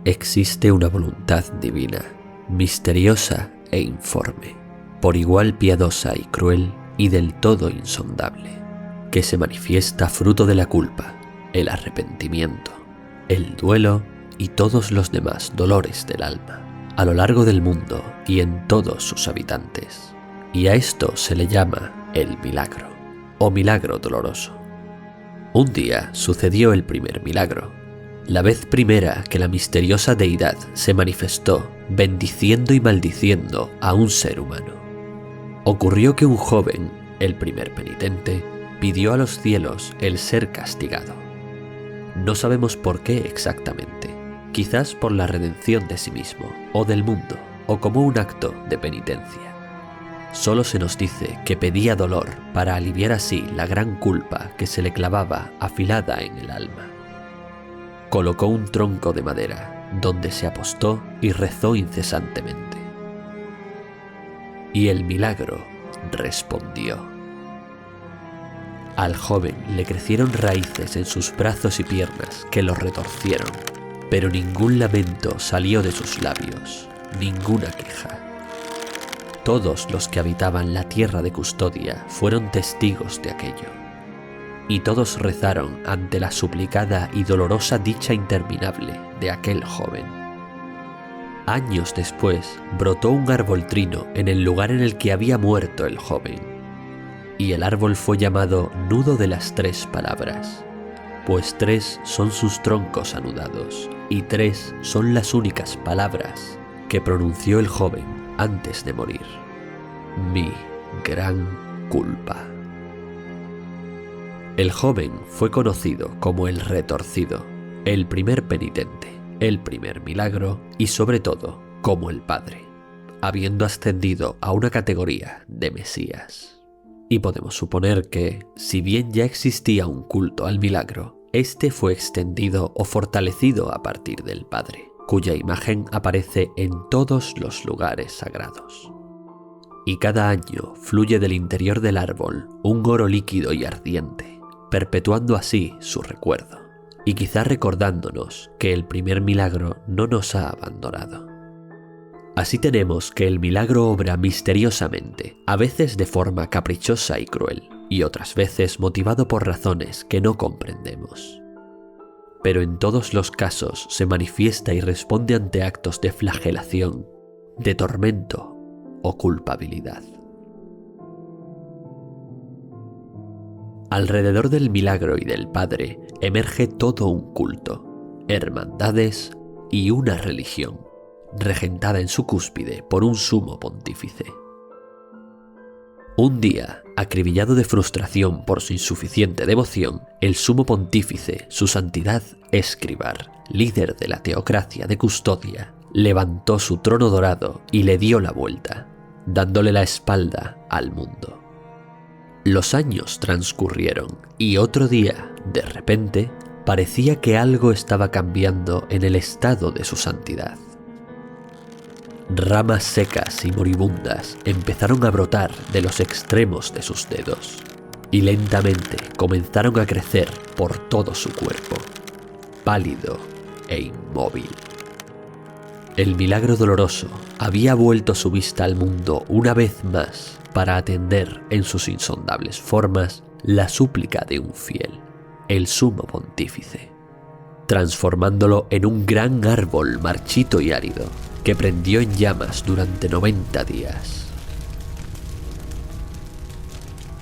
Existe una voluntad divina, misteriosa e informe, por igual piadosa y cruel y del todo insondable, que se manifiesta fruto de la culpa, el arrepentimiento, el duelo y todos los demás dolores del alma, a lo largo del mundo y en todos sus habitantes. Y a esto se le llama el milagro, o milagro doloroso. Un día sucedió el primer milagro, la vez primera que la misteriosa deidad se manifestó bendiciendo y maldiciendo a un ser humano. Ocurrió que un joven, el primer penitente, pidió a los cielos el ser castigado. No sabemos por qué exactamente, quizás por la redención de sí mismo o del mundo, o como un acto de penitencia. Solo se nos dice que pedía dolor para aliviar así la gran culpa que se le clavaba afilada en el alma. Colocó un tronco de madera, donde se apostó y rezó incesantemente. Y el milagro respondió. Al joven le crecieron raíces en sus brazos y piernas que lo retorcieron, pero ningún lamento salió de sus labios, ninguna queja. Todos los que habitaban la tierra de Custodia fueron testigos de aquello, y todos rezaron ante la suplicada y dolorosa dicha interminable de aquel joven. Años después brotó un árbol trino en el lugar en el que había muerto el joven, y el árbol fue llamado Nudo de las Tres Palabras, pues 3 son sus troncos anudados, y 3 son las únicas palabras que pronunció el joven antes de morir: mi gran culpa. El joven fue conocido como el retorcido, el primer penitente, el primer milagro y sobre todo como el Padre, habiendo ascendido a una categoría de Mesías. Y podemos suponer que, si bien ya existía un culto al milagro, este fue extendido o fortalecido a partir del Padre, cuya imagen aparece en todos los lugares sagrados. Y cada año fluye del interior del árbol un oro líquido y ardiente, perpetuando así su recuerdo, y quizá recordándonos que el primer milagro no nos ha abandonado. Así tenemos que el milagro obra misteriosamente, a veces de forma caprichosa y cruel, y otras veces motivado por razones que no comprendemos. Pero en todos los casos se manifiesta y responde ante actos de flagelación, de tormento o culpabilidad. Alrededor del milagro y del Padre emerge todo un culto, hermandades y una religión, regentada en su cúspide por un sumo pontífice. Un día, acribillado de frustración por su insuficiente devoción, el sumo pontífice, su santidad Escribar, líder de la teocracia de Custodia, levantó su trono dorado y le dio la vuelta, dándole la espalda al mundo. Los años transcurrieron y otro día, de repente, parecía que algo estaba cambiando en el estado de su santidad. Ramas secas y moribundas empezaron a brotar de los extremos de sus dedos y lentamente comenzaron a crecer por todo su cuerpo, pálido e inmóvil. El milagro doloroso había vuelto su vista al mundo una vez más para atender en sus insondables formas la súplica de un fiel, el sumo pontífice, transformándolo en un gran árbol marchito y árido que prendió en llamas durante 90 días.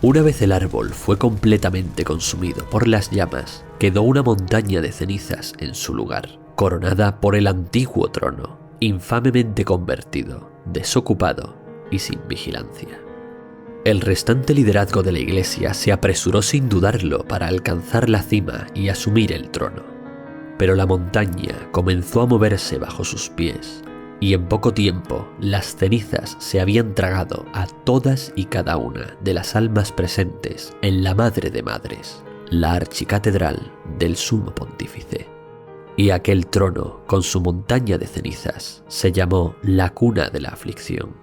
Una vez el árbol fue completamente consumido por las llamas, quedó una montaña de cenizas en su lugar, coronada por el antiguo trono, infamemente convertido, desocupado y sin vigilancia. El restante liderazgo de la Iglesia se apresuró sin dudarlo para alcanzar la cima y asumir el trono, pero la montaña comenzó a moverse bajo sus pies, y en poco tiempo las cenizas se habían tragado a todas y cada una de las almas presentes en la Madre de Madres, la archicatedral del Sumo Pontífice. Y aquel trono, con su montaña de cenizas, se llamó la cuna de la aflicción.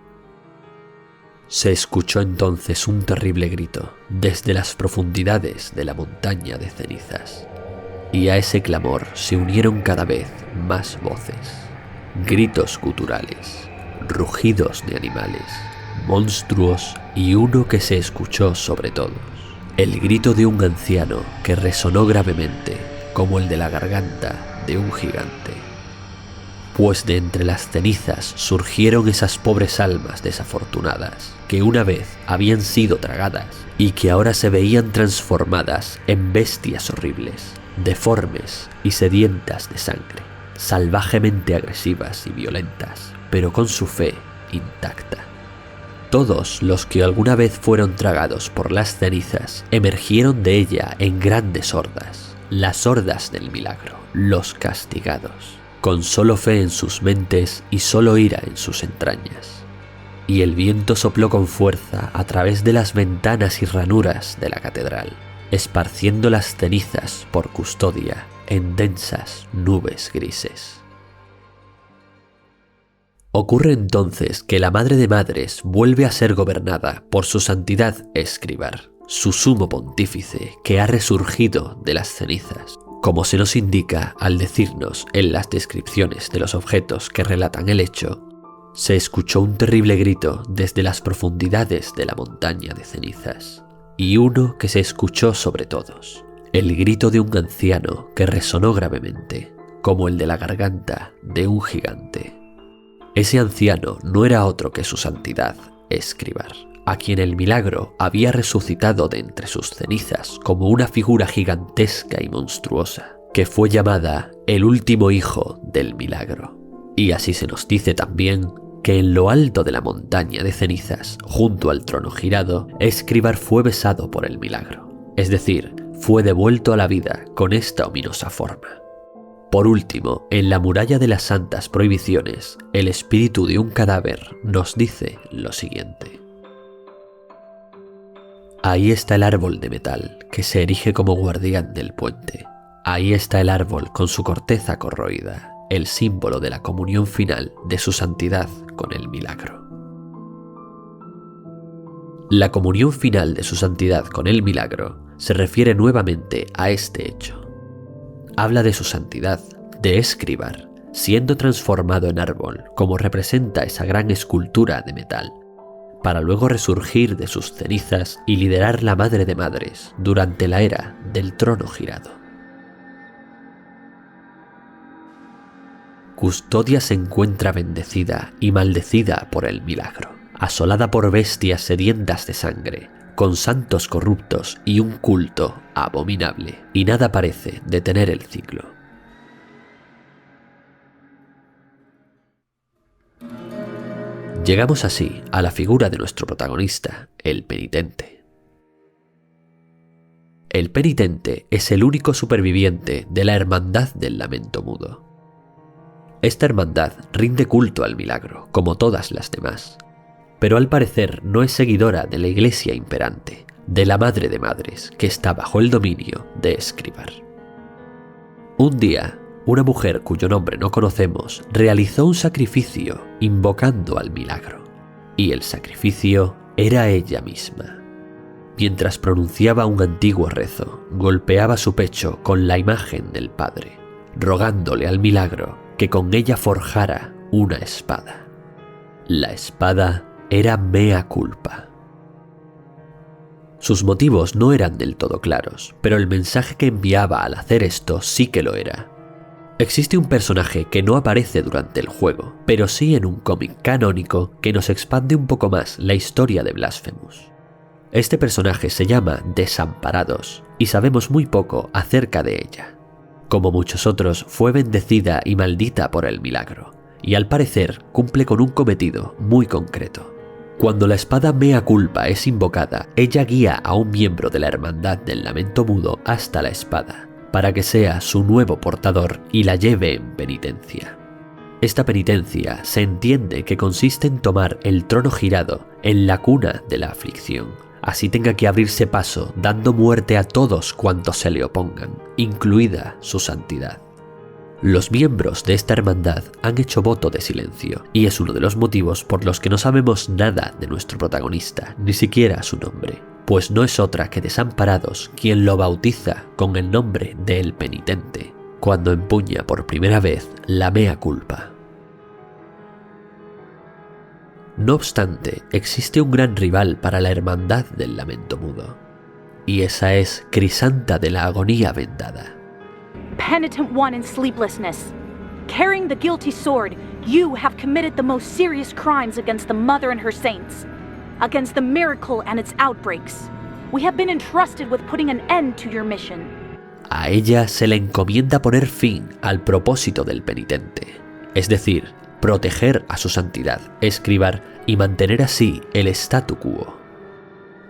Se escuchó entonces un terrible grito desde las profundidades de la montaña de cenizas, y a ese clamor se unieron cada vez más voces, gritos guturales, rugidos de animales, monstruos y uno que se escuchó sobre todos, el grito de un anciano que resonó gravemente como el de la garganta de un gigante. Pues de entre las cenizas surgieron esas pobres almas desafortunadas que una vez habían sido tragadas y que ahora se veían transformadas en bestias horribles, deformes y sedientas de sangre, salvajemente agresivas y violentas, pero con su fe intacta. Todos los que alguna vez fueron tragados por las cenizas emergieron de ella en grandes hordas, las hordas del milagro, los castigados, con solo fe en sus mentes y solo ira en sus entrañas. Y el viento sopló con fuerza a través de las ventanas y ranuras de la catedral, esparciendo las cenizas por custodia en densas nubes grises. Ocurre entonces que la Madre de Madres vuelve a ser gobernada por su santidad Escribar, su sumo pontífice que ha resurgido de las cenizas, como se nos indica al decirnos en las descripciones de los objetos que relatan el hecho. Se escuchó un terrible grito desde las profundidades de la montaña de cenizas, y uno que se escuchó sobre todos, el grito de un anciano que resonó gravemente, como el de la garganta de un gigante. Ese anciano no era otro que su santidad Escribar, a quien el milagro había resucitado de entre sus cenizas como una figura gigantesca y monstruosa, que fue llamada el último hijo del milagro. Y así se nos dice también que en lo alto de la montaña de cenizas, junto al trono girado, Escribar fue besado por el milagro, es decir, fue devuelto a la vida con esta ominosa forma. Por último, en la muralla de las santas prohibiciones, el espíritu de un cadáver nos dice lo siguiente: ahí está el árbol de metal que se erige como guardián del puente. Ahí está el árbol con su corteza corroída, el símbolo de la comunión final de su santidad con el milagro. La comunión final de su santidad con el milagro se refiere nuevamente a este hecho. Habla de su santidad, de Escribar, siendo transformado en árbol, como representa esa gran escultura de metal, para luego resurgir de sus cenizas y liderar la Madre de Madres durante la era del trono girado. Custodia se encuentra bendecida y maldecida por el milagro, asolada por bestias sedientas de sangre, con santos corruptos y un culto abominable, y nada parece detener el ciclo. Llegamos así a la figura de nuestro protagonista, el penitente. El penitente es el único superviviente de la Hermandad del Lamento Mudo. Esta hermandad rinde culto al milagro, como todas las demás, pero al parecer no es seguidora de la Iglesia imperante, de la Madre de Madres, que está bajo el dominio de Escribar. Un día, una mujer cuyo nombre no conocemos realizó un sacrificio invocando al milagro, y el sacrificio era ella misma. Mientras pronunciaba un antiguo rezo, golpeaba su pecho con la imagen del Padre, rogándole al milagro que con ella forjara una espada. La espada era mea culpa. Sus motivos no eran del todo claros, pero el mensaje que enviaba al hacer esto sí que lo era. Existe un personaje que no aparece durante el juego, pero sí en un cómic canónico que nos expande un poco más la historia de Blasphemous. Este personaje se llama Desamparados y sabemos muy poco acerca de ella. Como muchos otros, fue bendecida y maldita por el milagro, y al parecer cumple con un cometido muy concreto. Cuando la espada mea culpa es invocada, ella guía a un miembro de la Hermandad del Lamento Mudo hasta la espada, para que sea su nuevo portador y la lleve en penitencia. Esta penitencia se entiende que consiste en tomar el trono girado en la cuna de la aflicción, así tenga que abrirse paso dando muerte a todos cuantos se le opongan, incluida su santidad. Los miembros de esta hermandad han hecho voto de silencio, y es uno de los motivos por los que no sabemos nada de nuestro protagonista, ni siquiera su nombre, pues no es otra que Desamparados quien lo bautiza con el nombre de El Penitente, cuando empuña por primera vez la mea culpa. No obstante, existe un gran rival para la hermandad del lamento mudo, y esa es Crisanta de la agonía vendada. Penitent one in sleeplessness, carrying the guilty sword, you have committed the most serious crimes against the Mother and her saints, against the miracle and its outbreaks. We have been entrusted with putting an end to your mission. A ella se le encomienda poner fin al propósito del penitente, es decir, proteger a su santidad, escribar y mantener así el statu quo.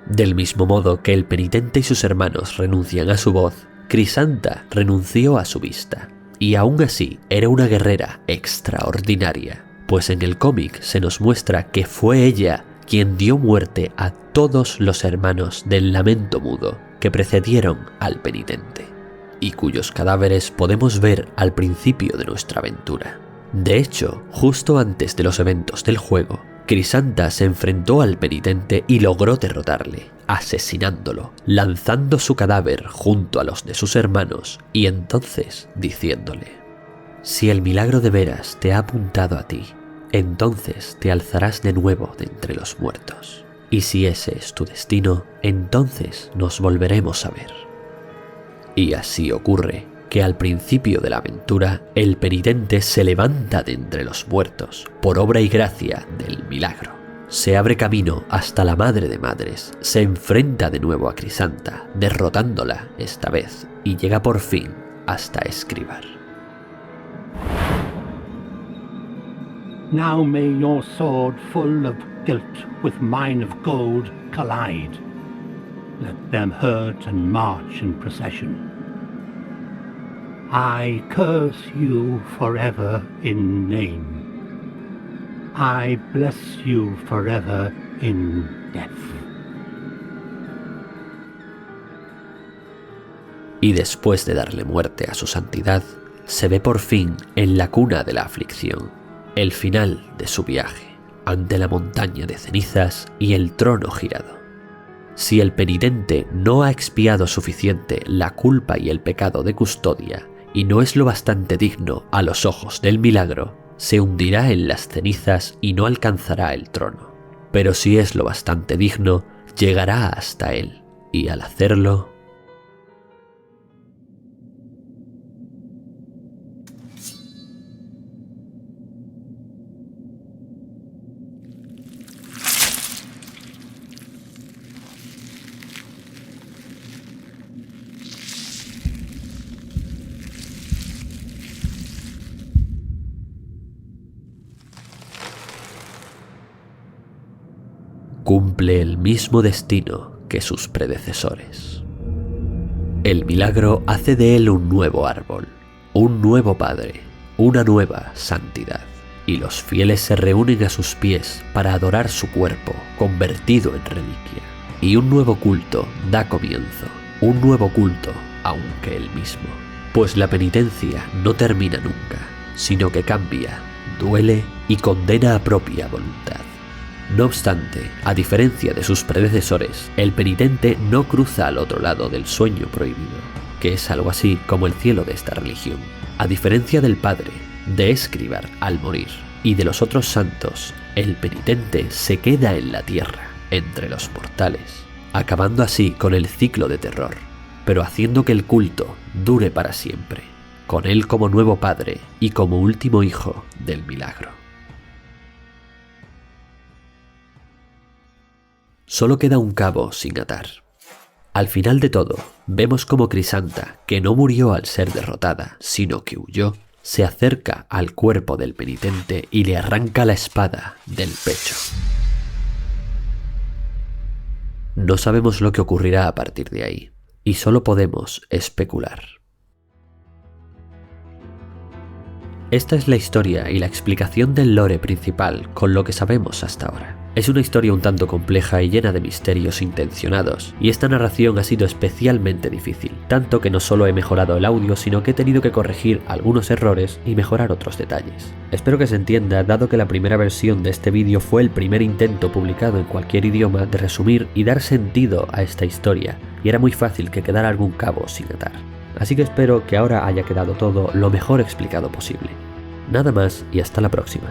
Del mismo modo que el penitente y sus hermanos renuncian a su voz, Crisanta renunció a su vista, y aún así era una guerrera extraordinaria, pues en el cómic se nos muestra que fue ella quien dio muerte a todos los hermanos del lamento mudo que precedieron al penitente, y cuyos cadáveres podemos ver al principio de nuestra aventura. De hecho, justo antes de los eventos del juego, Crisanta se enfrentó al penitente y logró derrotarle, asesinándolo, lanzando su cadáver junto a los de sus hermanos y entonces diciéndole: «Si el milagro de veras te ha apuntado a ti, entonces te alzarás de nuevo de entre los muertos. Y si ese es tu destino, entonces nos volveremos a ver». Y así ocurre que al principio de la aventura el penitente se levanta de entre los muertos por obra y gracia del milagro. Se abre camino hasta la Madre de Madres, se enfrenta de nuevo a Crisanta, derrotándola esta vez, y llega por fin hasta Escribar. Now may your sword full of guilt with mine of gold collide. Let them hurt and march in procession. I curse you forever in name. I bless you forever in death. Y después de darle muerte a su santidad, se ve por fin en la cuna de la aflicción, el final de su viaje, ante la montaña de cenizas y el trono girado. Si el penitente no ha expiado suficiente la culpa y el pecado de custodia, y no es lo bastante digno a los ojos del milagro, se hundirá en las cenizas y no alcanzará el trono. Pero si es lo bastante digno, llegará hasta él, y al hacerlo, cumple el mismo destino que sus predecesores. El milagro hace de él un nuevo árbol, un nuevo padre, una nueva santidad, y los fieles se reúnen a sus pies para adorar su cuerpo convertido en reliquia, y un nuevo culto da comienzo, un nuevo culto, aunque el mismo, pues la penitencia no termina nunca, sino que cambia, duele y condena a propia voluntad. No obstante, a diferencia de sus predecesores, el penitente no cruza al otro lado del sueño prohibido, que es algo así como el cielo de esta religión. A diferencia del padre, de Escribar al morir, y de los otros santos, el penitente se queda en la tierra, entre los mortales, acabando así con el ciclo de terror, pero haciendo que el culto dure para siempre, con él como nuevo padre y como último hijo del milagro. Solo queda un cabo sin atar. Al final de todo, vemos como Crisanta, que no murió al ser derrotada, sino que huyó, se acerca al cuerpo del penitente y le arranca la espada del pecho. No sabemos lo que ocurrirá a partir de ahí, y solo podemos especular. Esta es la historia y la explicación del lore principal con lo que sabemos hasta ahora. Es una historia un tanto compleja y llena de misterios intencionados, y esta narración ha sido especialmente difícil, tanto que no solo he mejorado el audio, sino que he tenido que corregir algunos errores y mejorar otros detalles. Espero que se entienda, dado que la primera versión de este vídeo fue el primer intento publicado en cualquier idioma de resumir y dar sentido a esta historia, y era muy fácil que quedara algún cabo sin atar. así que espero que ahora haya quedado todo lo mejor explicado posible. Nada más y hasta la próxima.